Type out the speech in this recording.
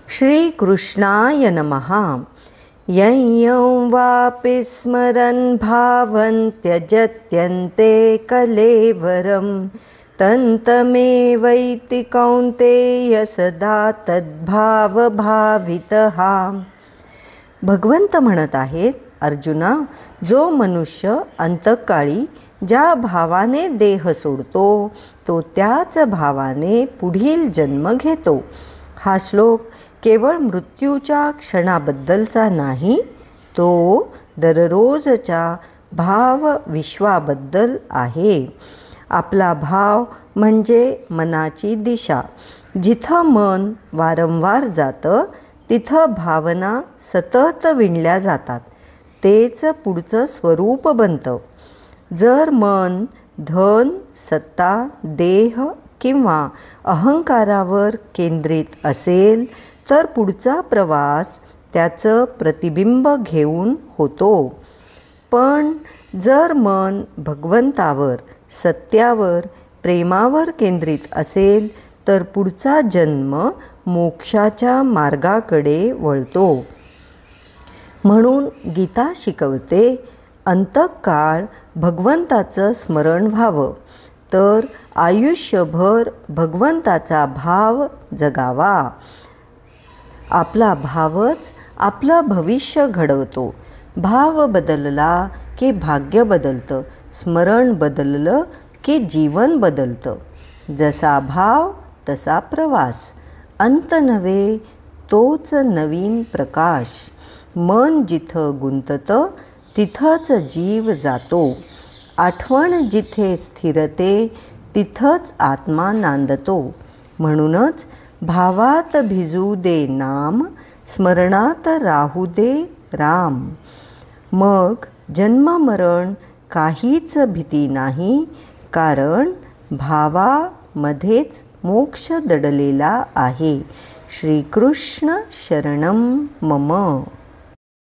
श्रीकृष्णाय नमः। यं यं वापि स्मरन् भावं त्यजत्यन्ते कलेवरं तन्तमेवैति कौन्तेय सदा तद्भावभावितः। भगवंत म्हणत आहेत, अर्जुना, जो मनुष्य अंतकाळी ज्या भावाने देह सोडतो तो त्याच भावाने पुढील जन्म घेतो. हा श्लोक केवळ मृत्यूच्या क्षणाबद्दलचा नाही, तो दररोजच्या भाव विश्वाबद्दल आहे. आपला भाव म्हणजे मनाची दिशा. जिथं मन वारंवार जातं तिथं भावना सतत विणल्या जातात. तेच पुढचं स्वरूप बनतं. जर मन धन, सत्ता, देह किंवा अहंकारावर केंद्रित असेल तर पुढचा प्रवास त्याचं प्रतिबिंब घेऊन होतो. पण जर मन भगवंतावर, सत्यावर, प्रेमावर केंद्रित असेल तर पुढचा जन्म मोक्षाच्या मार्गाकडे वळतो. म्हणून गीता शिकवते, अंतकाळ भगवंताचं स्मरण व्हावं तर आयुष्यभर भगवंताचा भाव जगावा. आपला भावच आपलं भविष्य घडवतो. भाव बदलला की भाग्य बदलतं, स्मरण बदललं की जीवन बदलतं. जसा भाव तसा प्रवास, अंत नव्हे तोच नवीन प्रकाश. मन जिथं गुंततं तिथंच जीव जातो. आठवण जिथे स्थिरते तिथंच आत्मा नांदतो. म्हणूनच भावात भिजू दे नाम, स्मरणात राहू दे राम. मग जन्ममरण काहीच भीती नाही, कारण भावामध्येच मोक्ष दडलेला आहे. श्रीकृष्ण शरणं मम.